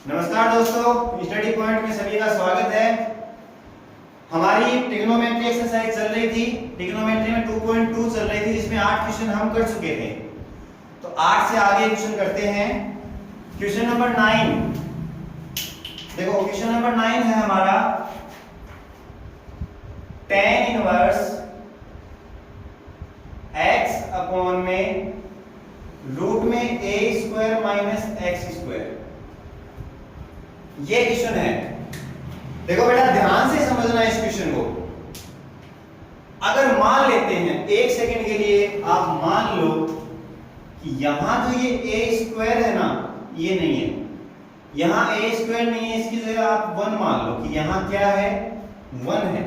नमस्कार दोस्तों, study point में सभी का स्वागत है। हमारी ट्रिग्नोमेट्री एक्सरसाइज चल रही थी। ट्रिग्नोमेट्री में 2.2 चल रही थी, जिसमें 8 क्वेश्चन हम कर चुके थे। तो 8 से आगे क्वेश्चन करते हैं। क्वेश्चन नंबर 9 देखो, क्वेश्चन नंबर 9 है हमारा tan इनवर्स x अपॉन में रूट में a square minus x square. ये क्वेश्चन है। देखो बेटा, ध्यान से समझना है इस क्वेश्चन को। अगर मान लेते हैं एक सेकंड के लिए, आप मान लो कि यहां जो ये a स्क्वायर है ना, ये नहीं है, यहां a स्क्वायर नहीं है, इसकी जगह आप 1 मान लो कि यहां क्या है, 1 है।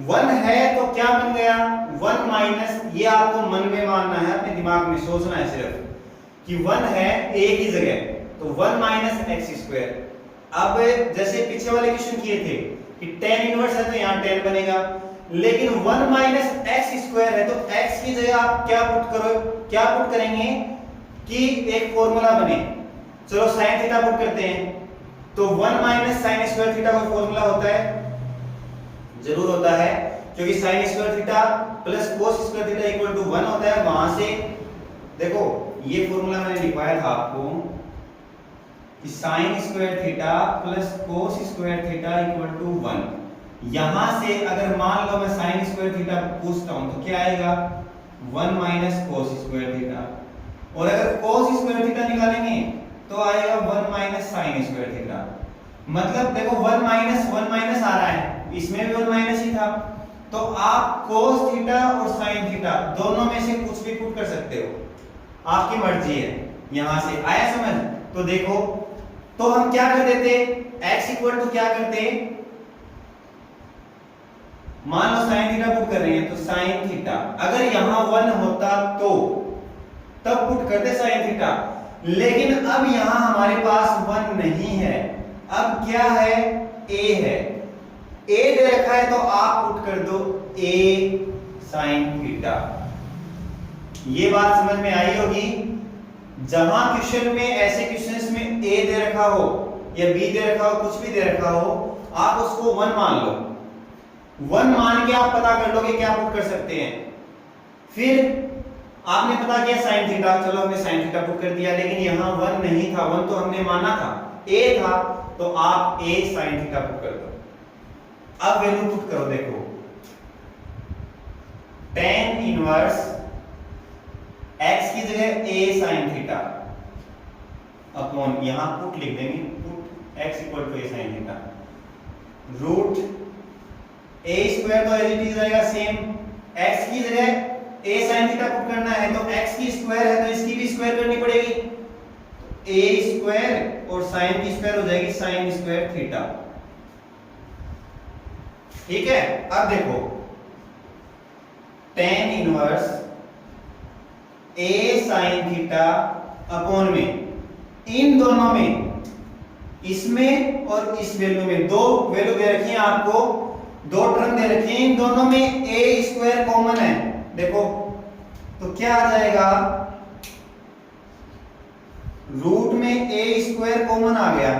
1 है तो क्या बन गया, 1 माइनस, ये आपको मन में मानना है, अपने दिमाग में सोचना है सिर्फ कि 1 है a की जगह, तो 1 माइनस एक्स स्क्वायर। अब जैसे पीछे वाले क्वेश्चन किए थे कि tan इनवर्स है तो यहाँ tan बनेगा, लेकिन 1 माइनस एक्स स्क्वायर है तो x की जगह आप क्या पुट करेंगे कि एक फॉर्मूला बने। चलो sin थीटा पुट करते हैं। तो 1 माइनस sin स्क्वायर थीटा का फॉर्मूला होता है, जरूर होता है, क्योंकि sin square theta plus cos square theta equal to 1 होता है। वहां से देखो, ये फॉर्मूला मैंने लिखवाया था आपको कि sin square theta plus cos square theta equal to 1। यहां से अगर मान लो मैं sin स्क्वायर थीटा पूछता हूं तो क्या आएगा, 1 माइनस cos स्क्वायर थीटा, और अगर cos स्क्वायर थीटा निकालेंगे तो आएगा 1 माइनस sin स्क्वायर थीटा। मतलब देखो 1 माइनस आ रहा है, इसमें भी 1 माइनस ही था, तो आप cos थीटा और sin थीटा दोनों में से कुछ भी पुट कर सकते हो, आपकी मर्जी है। यहां से आया समझ? तो देखो, तो हम क्या कर देते, x इक्वल टू क्या करते, मान लो sin थीटा पुट कर रहे हैं तो sin थीटा, अगर यहां 1 होता तो तब पुट करते sin थीटा, लेकिन अब यहां हमारे पास 1 नहीं है। अब क्या है, a है, a दे रखा है तो आप पुट कर दो a sin थीटा। ये बात समझ में आई होगी। जहां क्वेश्चन में, ऐसे क्वेश्चंस में a दे रखा हो या b दे रखा हो, कुछ भी दे रखा हो, आप उसको 1 मान लो। 1 मान के आप पता कर लो कि क्या पुट कर सकते हैं। फिर आपने पता किया sin थीटा, चलो हमने sin थीटा पुट कर दिया, लेकिन यहां 1 नहीं था, 1 तो हमने माना था, a था, तो आप a sin थीटा पुट कर दो। अब वैल्यू पुट करो, देखो tan इनवर्स x की जगह a sin थीटा अपॉन, यहां पुट लिख देंगे, put x equal to a sin theta, root a square तो एज इट इज रहेगा सेम, x की जगह a sin थीटा पुट करना है तो x की स्क्वायर है तो इसकी भी स्क्वायर करनी पड़ेगी, तो a स्क्वायर और sin की स्क्वायर हो जाएगी sin स्क्वायर थीटा। ठीक है। अब देखो tan inverse a sin theta upon में, इन दोनों में, इसमें और इस वैल्यू में, दो वैल्यू दे रखी है आपको, दो टर्म दे रखी है, इन दोनों में a स्क्वायर कॉमन है। देखो तो क्या आ जाएगा, रूट में a स्क्वायर कॉमन आ गया,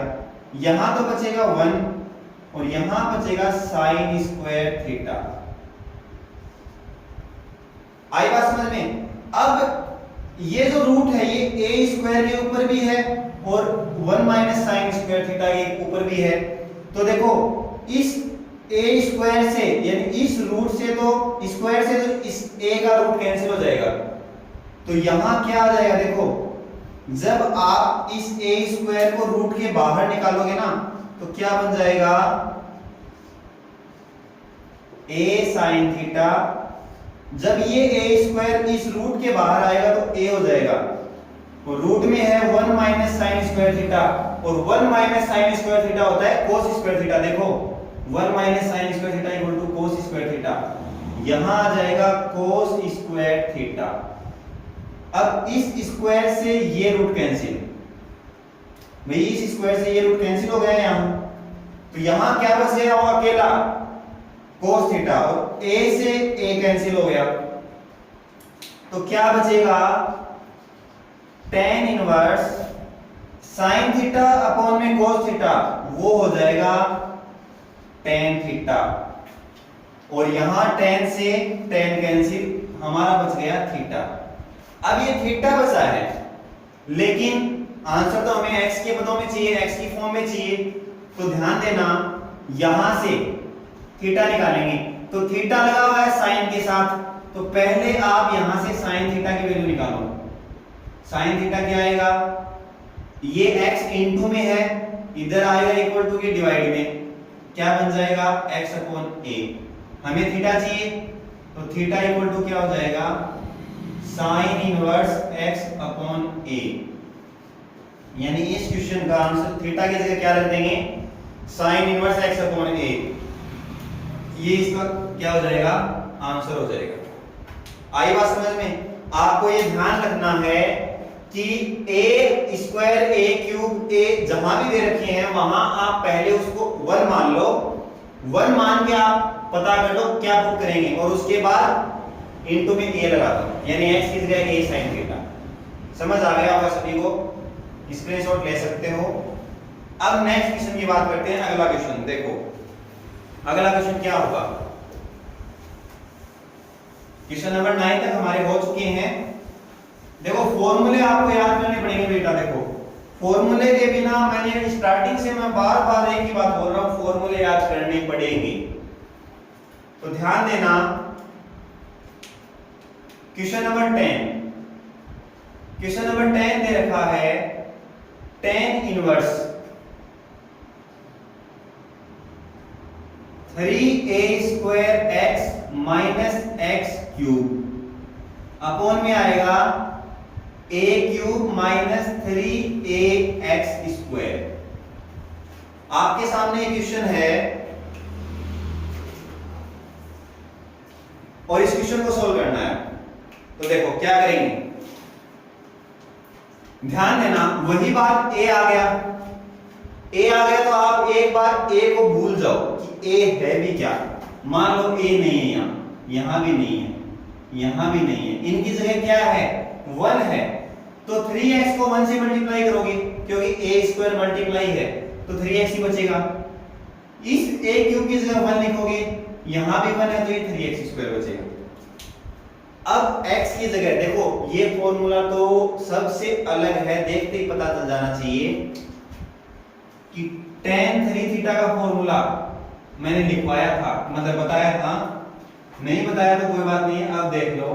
यहां तो बचेगा 1 और यहां बचेगा sin स्क्वायर थीटा। आई बात समझ में? अब ये जो रूट है ये a स्क्वायर के ऊपर भी है और 1 माइनस साइन स्क्वायर थीटा के ऊपर भी है। तो देखो, इस a स्क्वायर से, यानी इस रूट से, तो स्क्वायर से तो इस a का रूट कैंसिल हो जाएगा, तो यहां क्या आ जाएगा, देखो जब आप इस a स्क्वायर को रूट के बाहर निकालोगे ना, तो क्या बन जाएगा, a sin थीटा, जब ये a स्क्वायर इस रूट के बाहर आएगा तो a हो जाएगा, और रूट में है 1 माइनस साइन स्क्वायर थीटा, और 1 माइनस साइन स्क्वायर थीटा होता है cos स्क्वायर थीटा। देखो 1 minus sine square theta equal to cos square theta, यहां आ जाएगा cos स्क्वायर थीटा। अब इस स्क्वायर से ये रूट कैंसिल, भाई इस स्क्वायर से ये रूट कैंसिल हो गया यहां, तो यहां क्या बच गया, वो अकेला cos थीटा, और a से a कैंसिल हो गया, तो क्या बचेगा, tan inverse sine theta upon में कोस थीटा वो हो जाएगा टेन थीटा, और यहां टेन से टेन कैंसिल, हमारा बच गया थीटा। अब ये थीटा बचा है, लेकिन आंसर तो हमें एक्स के पदों में चाहिए, एक्स की फॉर्म में चाहिए। तो ध्यान देना, यहां से थीटा निकालेंगे तो थीटा लगा हुआ है साइन के साथ, तो पहले आप यहां से साइन थीटा की वैल्यू निकालो। साइन थीटा क्या आएगा, ये x इनटू में है, इधर आएगा इक्वल टू के डिवाइड में, क्या बन जाएगा x अपॉन a। हमें थीटा चाहिए, तो थीटा इक्वल टू क्या हो जाएगा sign inverse x upon a। यानी इस क्वेश्चन का आंसर थीटा की जगह क्या रख देंगे, sign inverse x upon a। ये इसका क्या हो जाएगा, आंसर हो जाएगा। आई बात समझ में? आपको ये ध्यान रखना है कि a square a cube a जहां भी दे रखे हैं वहां आप पहले उसको 1 मान लो, 1 मान के आप पता कर लो क्या पुट करेंगे, और उसके बाद इनटू में a लगा दो, यानी x की जगह a sin थीटा। समझ आ गया आपका सभी को? स्क्रीनशॉट ले सकते हो। अब नेक्स्ट क्वेश्चन की बात करते हैं। अगला क्वेश्चन देखो, अगला क्वेश्चन क्या होगा, क्वेश्चन नंबर 9 तक हमारे हो चुके हैं। देखो फॉर्मूले आपको याद करने पड़ेंगे बेटा। देखो फॉर्मूले के बिना, मैंने स्टार्टिंग से मैं बार बार एक ही बात बोल रहा हूं, फॉर्मूले याद करने पड़ेंगे। तो ध्यान देना, क्वेश्चन नंबर 10, क्वेश्चन नंबर 10 दे रखा है tan inverse 3a square x minus x cube upon में आएगा a cube minus 3ax square. आपके सामने क्वेश्चन है और इस क्वेश्चन को सोल्व करना है। तो देखो क्या करेंगे, ध्यान देना, वही बात a आ गया, a आ गया तो आप एक बार a को भूल जाओ कि a है भी क्या। मान लो a नहीं है, यहां भी नहीं है, यहां भी नहीं है, इनकी जगह क्या है 1 है। तो 3x को 1 से मल्टीप्लाई करोगे, क्योंकि a स्क्वायर मल्टीप्लाई है तो 3x ही बचेगा। इस a क्यूब की जगह 1 लिखोगे, यहां भी 1 है तो ये 3x स्क्वायर बचेगा। अब x की जगह देखो, ये फॉर्मूला तो सबसे अलग है, देखते ही पता चल जाना चाहिए कि tan 3 थीटा का फॉर्मूला मैंने लिखवाया था, मतलब बताया था। नहीं बताया तो कोई बात नहीं, अब देख लो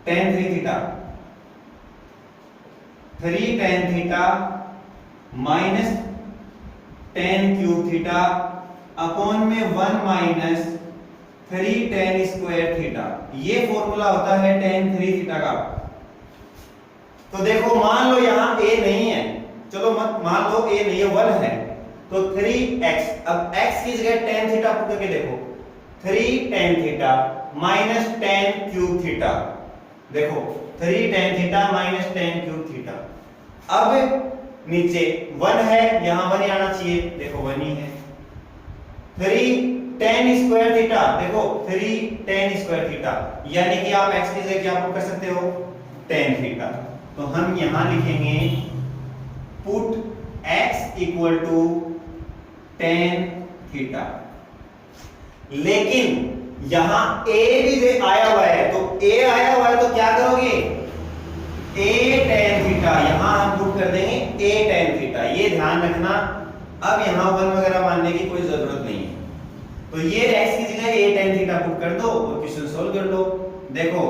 tan 3 theta 3 tan theta minus tan cube theta upon में 1 माइनस 3 tan स्क्वायर थीटा। ये फॉर्मूला होता है tan 3 थीटा का। तो देखो मान लो यहां a नहीं है, चलो मत मान लो a नहीं है, 1 है, तो 3x, अब x की जगह tan थीटा पुट करके देखो, 3 tan theta minus tan cube theta. देखो 3 tan theta minus tan cube theta. अब नीचे 1 है, यहां 1 आना चाहिए, देखो 1 ही है। 3 tan स्क्वायर थीटा, देखो 3 tan स्क्वायर थीटा, यानी कि आप x की जगह क्या पुट कर सकते हो tan थीटा। तो हम यहां लिखेंगे put x equal to tan theta. लेकिन यहां a भी आया हुआ है, तो a आया हुआ है तो क्या करोगे a tan थीटा, यहां हम पुट कर देंगे a tan थीटा। ये ध्यान रखना, अब यहां 1 वगैरह मानने की कोई जरूरत नहीं है। तो ये x की जगह a tan थीटा पुट कर दो और क्वेश्चन सोल्व कर लो। देखो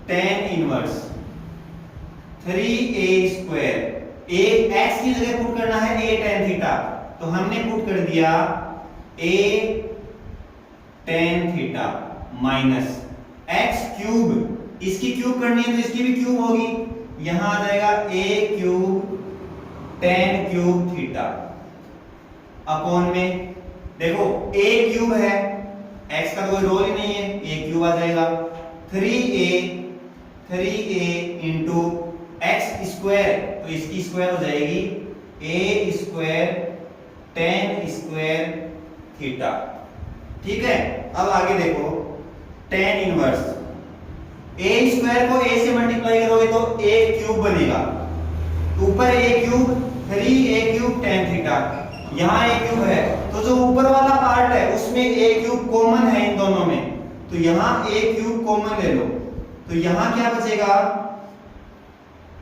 tan inverse 3a square, a x की जगह पुट करना है a tan थीटा, तो हमने पुट कर दिया a tan theta minus x cube, इसकी क्यूब करनी है तो इसकी भी क्यूब होगी, यहां आ जाएगा a cube tan cube theta upon में, देखो a क्यूब है, x का कोई रोल ही नहीं है, a क्यूब आ जाएगा 3a इंटू x स्क्वायर, तो इसकी स्क्वायर हो जाएगी a square tan square theta. ठीक है, अब आगे देखो tan इनवर्स a स्क्वायर को a से मल्टीप्लाई करोगे तो a क्यूब बनेगा, ऊपर a cube 3a cube tan theta, यहाँ a क्यूब है तो जो ऊपर वाला पार्ट है उसमें a क्यूब कॉमन है इन दोनों में, तो यहाँ a क्यूब कॉमन ले लो, तो यहाँ क्या बचेगा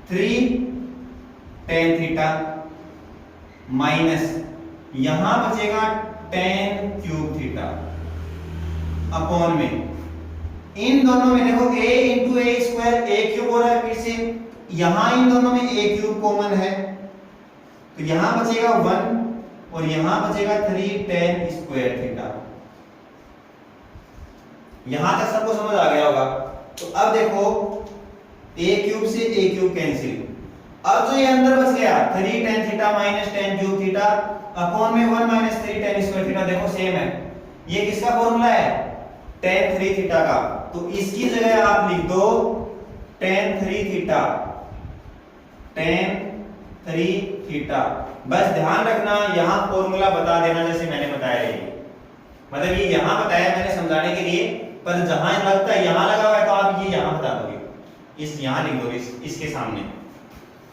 3 tan थीटा माइनस यहाँ बचेगा tan क्यूब थीटा अपॉन में इन दोनों में देखो a into A square a cube हो रहा है, फिर से यहां इन दोनों में a क्यूब कॉमन है तो यहां बचेगा 1 और यहां बचेगा 3 tan स्क्वायर थीटा। यहां तक सबको समझ आ गया होगा। तो अब देखो a क्यूब से a क्यूब कैंसिल, अब जो ये अंदर बच गया 3 tan theta minus tan cube theta upon में 1 माइनस 3 tan स्क्वायर थीटा, देखो सेम है, ये किसका फॉर्मूला है tan 3 थीटा का, तो इसकी जगह आप लिख दो tan 3 थीटा, tan 3 थीटा। बस ध्यान रखना यहां फॉर्मूला बता देना जैसे मैंने बताया है, मतलब ये यहां बताया मैंने समझाने के लिए, पर जहां लगता है यहां लगा हुआ है तो आप ये यहां बता दोगे, इस यहां लिख दोगे इसके सामने।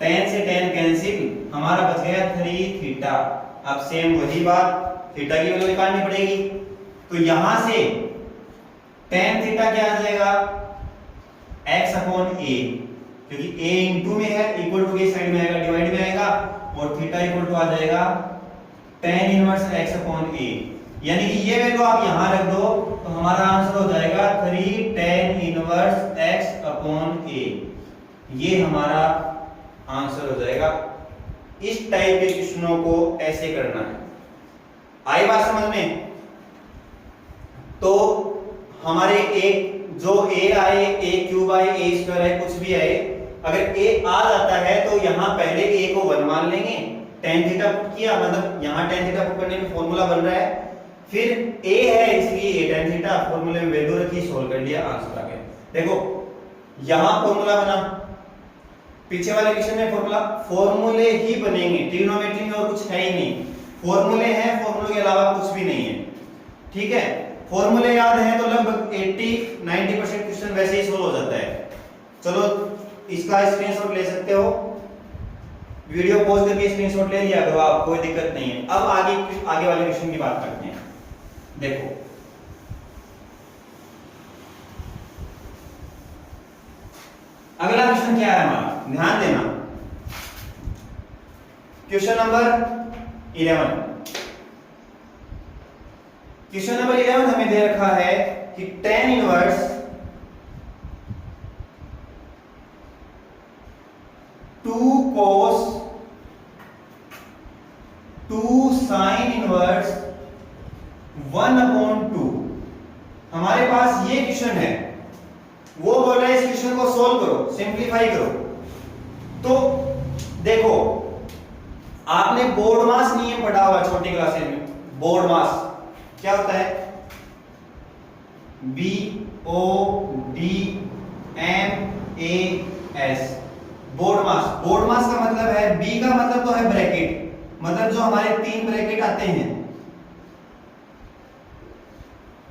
tan से tan कैंसिल, हमारा बच गया 3 थीटा। अब सेम वही बात थीटा की वैल्यू निकालनी पड़ेगी, तो यहां से tan थीटा क्या आ जाएगा x अपॉन a, क्योंकि a इंटू में है इक्वल टू के साइड में आएगा डिवाइड में आएगा, और थीटा इक्वल टू आ जाएगा tan inverse x upon a, यानी कि ये वैल्यू आप यहां रख दो तो हमारा आंसर हो जाएगा 3 tan inverse x upon a, ये हमारा आंसर हो जाएगा। इस टाइप के क्वेश्चनों को ऐसे करना है। आई बात समझ में? तो हमारे एक जो a आए, a क्यूब आए, a स्क्वायर आए, कुछ भी आए, अगर a आ जाता है तो यहां पहले a को 1 मान लेंगे, tan थीटा पुट किया, मतलब यहां tan थीटा पुट करने में फॉर्मूला बन रहा है, फिर a है इसलिए a tan थीटा, फॉर्मूले में वैल्यू रखी, सोल्व कर लिया, आंसर आ गया। देखो यहां फॉर्मूला बना, पीछे वाले क्वेश्चन में फॉर्मूले ही बनेंगे, ट्रिग्नोमेट्री में और कुछ है ही नहीं, फॉर्मूले हैं, फॉर्मूले के अलावा कुछ भी नहीं है, ठीक है। फॉर्मूले याद है तो लगभग 80-90% क्वेश्चन वैसे ही सोल्व हो जाता है। चलो इसका स्क्रीनशॉट ले सकते हो, वीडियो पॉज करके स्क्रीनशॉट ले लिया करो आप, कोई दिक्कत नहीं है। अब आगे वाले क्वेश्चन की बात करते हैं। देखो अगला क्वेश्चन क्या है हमारा, ध्यान देना, क्वेश्चन नंबर 11। क्वेश्चन नंबर 11 हमें दे रखा है कि tan inverse 2 cos 2 sin inverse 1/2। हमारे पास ये क्वेश्चन है, वो बोल रहे हैं इस क्वेश्चन को सोल्व करो, सिंपलीफाई करो। तो देखो आपने बोर्ड मास नियम पढ़ा हुआ छोटी क्लासेस में, बोर्ड मास क्या होता है, BODMAS, बोर्ड मास। बोर्ड मास का मतलब है, B का मतलब तो है ब्रैकेट, मतलब जो हमारे 3 ब्रैकेट आते हैं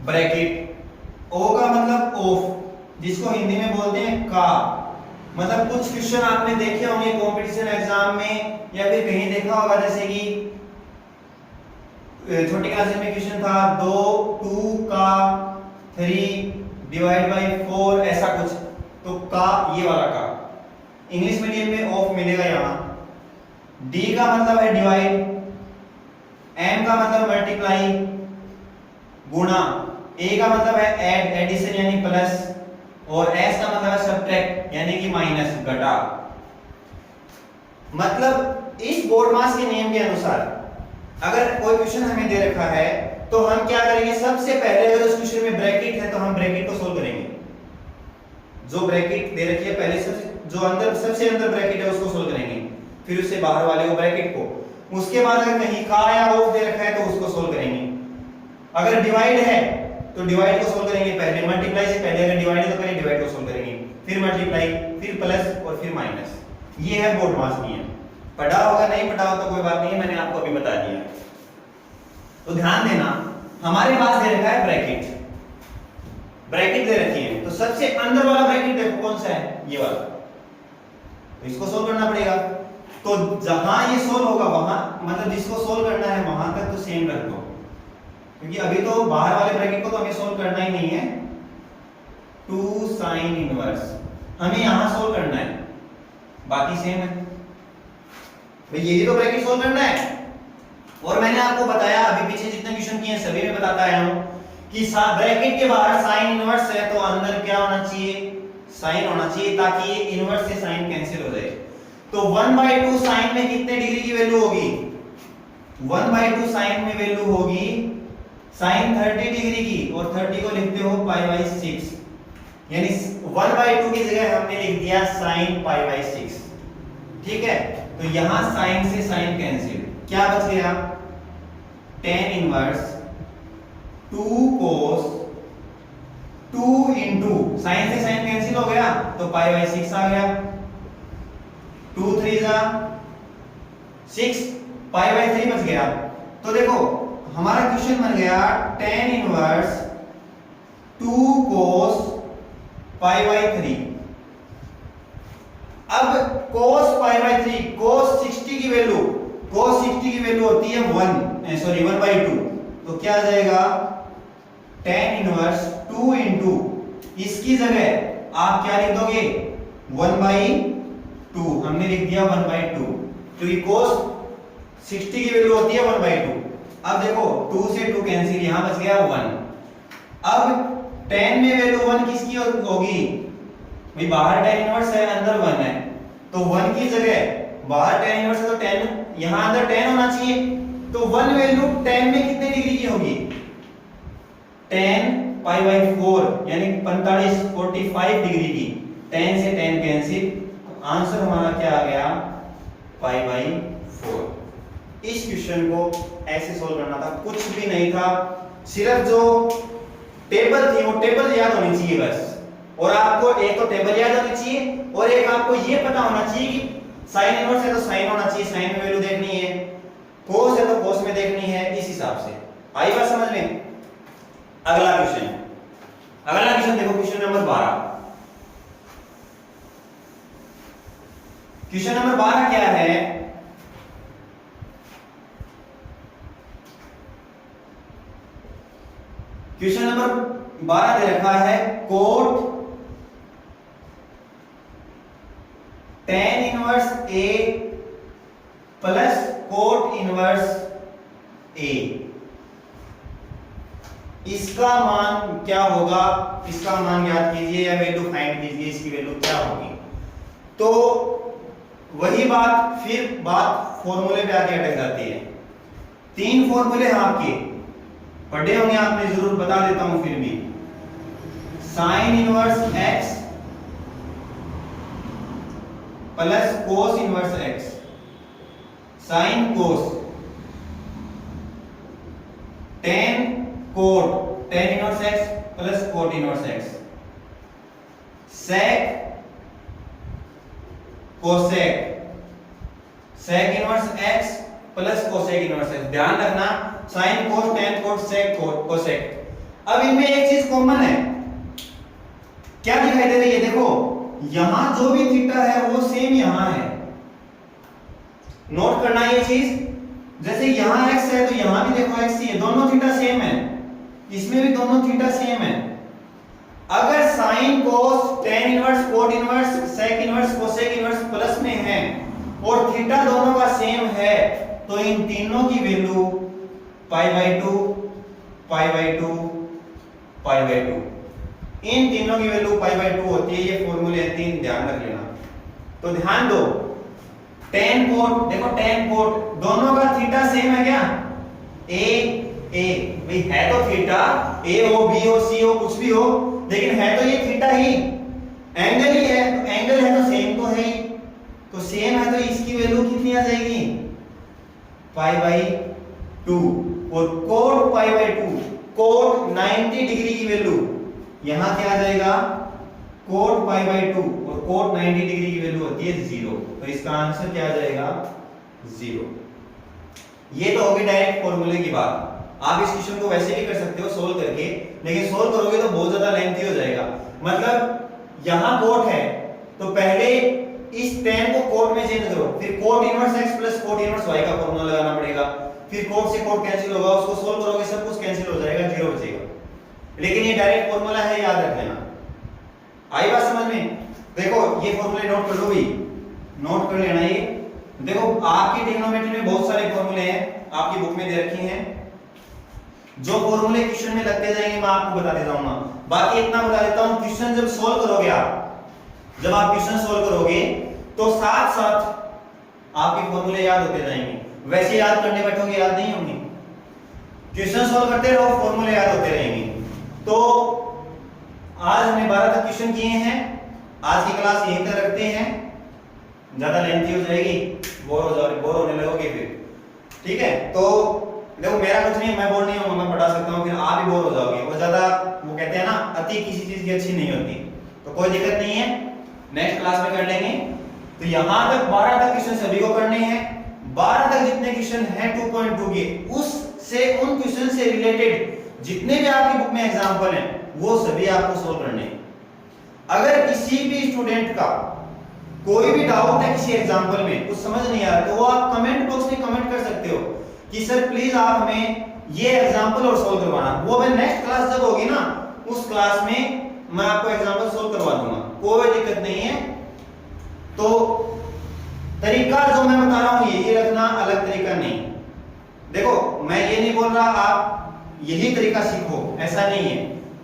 ब्रैकेट, O का मतलब ऑफ, जिसको हिंदी में बोलते हैं का, मतलब कुछ क्वेश्चन आपने देखे होंगे कंपटीशन एग्जाम में या फिर कहीं देखा होगा, जैसे कि छोटी क्लास में क्वेश्चन था 2 का 3 डिवाइड बाय 4 ऐसा कुछ, तो का ये वाला का, इंग्लिश मीडियम में ऑफ मिलेगा यहाँ। D का मतलब है डिवाइड, M का मतलब मल्टीप्लाई गुणा, A का मतलब है ऐड एडिशन यानी प्लस, और S का मतलब है सब्ट्रैक्ट यानी कि माइनस घटा। मतलब इस बोर्ड मास के नियम के अनुसार अगर कोई क्वेश्चन हमें दे रखा है तो हम क्या करेंगे, सबसे पहले अगर उस क्वेश्चन में ब्रैकेट है तो हम ब्रैकेट को सोल्व करेंगे, जो ब्रैकेट दे रखी है पहले जो अंदर सबसे अंदर ब्रैकेट है उसको सोल्व करेंगे, फिर उससे बाहर वाले को ब्रैकेट को, उसके बाद अगर कहीं का या ऑफ दे रखा है तो उसको सोल्व करेंगे। अगर डिवाइड है तो डिवाइड को सोल्व करेंगे पहले, मल्टीप्लाई से पहले अगर डिवाइड है तो पहले डिवाइड को सोल्व करेंगे, फिर मल्टीप्लाई, फिर प्लस और फिर माइनस। ये है बोर्ड मास नियम। पढ़ा होगा नहीं पढ़ा हो तो कोई बात नहीं है, मैंने आपको अभी बता दिया। तो ध्यान देना, हमारे पास दे रखा है ब्रैकेट, ब्रैकेट दे रखी है, तो सबसे अंदर वाला ब्रैकेट देखो कौन सा है, ये वाला, तो इसको सोल्व करना पड़ेगा। तो जहां ये सोल्व होगा वहां, मतलब जिसको सोल्व करना है वहां तक तो सेम रख दो, क्योंकि अभी तो बाहर वाले ब्रैकेट को तो हमें सोल्व करना ही नहीं है। 2 साइन इनवर्स हमें यहां सोल्व करना है, बाकी सेम है भाई, यही तो ब्रैकेट सोल्व करना है। और मैंने आपको बताया अभी पीछे जितने क्वेश्चन किए हैं सभी में बताता आया हूं कि ब्रैकेट के बाहर साइन इनवर्स है तो अंदर क्या होना चाहिए, साइन होना चाहिए, ताकि ये इनवर्स से साइन कैंसिल हो जाए। तो 1/2 साइन में कितने डिग्री की वैल्यू होगी, 1/2 साइन में वैल्यू होगी साइन 30 डिग्री की, और 30 को लिखते हो π/6, यानी 1/2 की जगह हमने लिख दिया साइन π/6। ठीक है, तो यहां साइन से साइन कैंसिल, क्या बच गया, tan inverse 2 cos 2 into sine से साइन कैंसिल हो गया तो π/6 आ गया, 2 3 जा 6, π/3 बच गया। तो देखो हमारा क्वेश्चन बन गया tan इनवर्स 2 cos π/3। अब cos π/3, cos 60 की वैल्यू, cos 60 की वैल्यू होती है 1/2, तो क्या आ जाएगा tan इनवर्स 2 इंटू, इसकी जगह आप क्या लिख दोगे 1/2, हमने लिख दिया 1/2, क्योंकि cos 60 की वैल्यू होती है 1/2। अब देखो 2 से 2 कैंसिल, यहां बच गया 1। अब tan में वैल्यू 1 किसकी होगी भाई, बाहर tan इनवर्स है अंदर 1 है, तो 1 की जगह बाहर tan इनवर्स है तो tan, यहां अंदर tan होना चाहिए, तो 1 वैल्यू tan में कितने डिग्री की होगी, tan π/4 यानी 45 डिग्री की, tan से tan कैंसिल, आंसर हमारा क्या आ गया π/4। इस क्वेश्चन को ऐसे सोल्व करना था, कुछ भी नहीं था, सिर्फ जो टेबल थी वो टेबल याद होनी चाहिए बस। और आपको एक तो टेबल याद होनी चाहिए और एक आपको ये पता होना चाहिए कि साइन इनवर्स है तो साइन होना चाहिए, साइन में वैल्यू देखनी है, कोस है तो कोस में देखनी है, इस हिसाब से। आई बात समझ में? अगला क्वेश्चन देखो, क्वेश्चन नंबर 12। क्वेश्चन नंबर 12 क्या है, क्वेश्चन नंबर 12 दे रखा है cot tan inverse A plus cot inverse A, इसका मान क्या होगा, इसका मान याद कीजिए या वैल्यू फाइंड कीजिए, इसकी वैल्यू क्या होगी। तो वही बात, फिर बात फॉर्मूले पे आके अटक जाती है। 3 फॉर्मूले हैं आपके, पढ़े होंगे आपने जरूर, बता देता हूं फिर भी। Sine inverse x plus cos inverse x, sine cos, tan cot, tan inverse x plus cot inverse x, sec cosec, sec inverse x plus cosec inverse x। ध्यान रखना sine cos tan cot sec cot cosec. अब इनमें एक चीज common है, क्या दिखाई दे रही है, देखो यहां जो भी थीटा है वो सेम यहां है, नोट करना ये चीज। जैसे यहां x है तो यहां भी देखो x ही है, दोनों थीटा सेम है, इसमें भी दोनों थीटा सेम है। अगर sign cos tan inverse cot inverse sec inverse cosec inverse plus में है और थीटा दोनों का सेम है, तो इन तीनों की वैल्यू π/2 π/2 π/2, इन तीनों की वैल्यू π/2 होती है। ये फॉर्मूले हैं 3, ध्यान रख लेना। तो ध्यान दो, tan कोट, देखो tan कोट दोनों का थीटा सेम है क्या, a भाई है तो थीटा, a हो b हो c हो कुछ भी हो, लेकिन है तो ये थीटा ही, एंगल ही है, तो एंगल है तो सेम तो है ही, तो सेम है तो इसकी वैल्यू कितनी आ जाएगी π/2। और कोट π/2, कोट 90 डिग्री की वैल्यू यहां क्या आ जाएगा कोट π/2, और कोट 90 डिग्री की वैल्यू होती है 0, तो इसका आंसर क्या आ जाएगा 0। ये तो होगी डायरेक्ट फॉर्मूले की बात। आप इस क्वेश्चन को वैसे भी कर सकते हो सोल्व करके, लेकिन सोल्व करोगे तो बहुत ज्यादा लेंथी हो जाएगा। मतलब यहां कोट है तो पहले इस tan को cot में चेंज करो, फिर cot inverse x plus cot inverse y का फॉर्मूला लगाना पड़ेगा, फिर cot से cot कैंसिल होगा, उसको सोल्व करोगे सब कुछ कैंसिल हो जाएगा, जीरो बचेगा। लेकिन ये डायरेक्ट फॉर्मूला है, याद रख लेना। आई बात समझ में? देखो ये फॉर्मूले नोट कर लो भाई, नोट कर लेना। ये देखो आपकी ट्रिग्नोमेट्री में बहुत सारे फॉर्मूले हैं, आपकी बुक में दे रखे हैं, जो फॉर्मूले क्वेश्चन में लगते जाएंगे मैं आपको बताते जाऊंगा। बाकी इतना बता देता हूं, क्वेश्चन जब सोल्व करोगे जब आप क्वेश्चन सोल्व करोगे तो साथ साथ आपके फॉर्मूले याद होते जाएंगे। वैसे याद करने बैठोगे याद नहीं होंगे, क्वेश्चन सोल्व करते रहो फॉर्मूले याद होते रहेंगे। तो आज हमने 12 तक क्वेश्चन किए हैं, आज की क्लास यहीं तक रखते हैं, ज्यादा लेंथी हो जाएगी, बोर होने लगोगे फिर, ठीक है? तो देखो मेरा कुछ नहीं, मैं बोर नहीं हूँ, मैं पढ़ा सकता हूँ, फिर आप भी बोर हो जाओगे, और ज्यादा वो कहते हैं ना अति किसी चीज की अच्छी नहीं होती, तो कोई दिक्कत नहीं है, नेक्स्ट क्लास में कर लेंगे। तो यहाँ तक 12 तक क्वेश्चन सभी को करने हैं, 12 तक जितने क्वेश्चन हैं 2.2 के, उससे उन क्वेश्चन से रिलेटेड जितने भी आपकी बुक में एग्जाम्पल हैं वो सभी आपको सोल्व करने हैं। अगर किसी भी स्टूडेंट का कोई भी डाउट है किसी एग्जाम्पल में, कुछ समझ नहीं आ रहा, तो वो आप कमेंट बॉक्स में कमेंट कर सकते हो कि सर प्लीज आप हमें ये एग्जाम्पल और सोल्व करवाना। वो मैं नेक्स्ट क्लास जब होगी ना, उस क्लास में मैं आपको एग्जाम्पल सोल्व करवा दूंगा, कोई दिक्कत नहीं है। तो तरीका जो मैं बता रहा हूं ये रखना, अलग तरीका नहीं। देखो मैं ये नहीं बोल रहा आप यही तरीका सीखो, ऐसा नहीं है।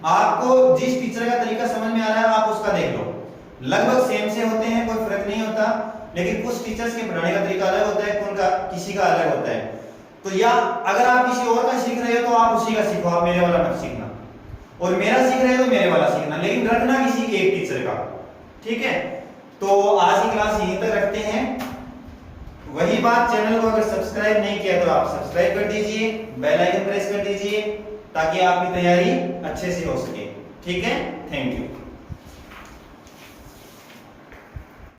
आपको जिस टीचर का तरीका समझ में आ रहा है आप उसका देख लो, लगभग सेम से होते हैं, कोई फर्क नहीं होता, लेकिन कुछ टीचर्स के पढ़ाने का तरीका अलग होता है, उनका किसी का अलग होता है। तो या अगर आप किसी और का सीख रहे हो तो आप उसी का सीखो, आप मेरे वाला मत सीखना, और मेरा सीख रहे हो तो मेरे वाला सीखना, लेकिन रखना किसी एक टीचर का, ठीक है? तो आज की क्लास यहीं तक रखते हैं। वही बात, चैनल को अगर सब्सक्राइब नहीं किया तो आप सब्सक्राइब कर दीजिए, बेल आइकन प्रेस कर दीजिए, ताकि आपकी तैयारी अच्छे से हो सके, ठीक है? Thank you.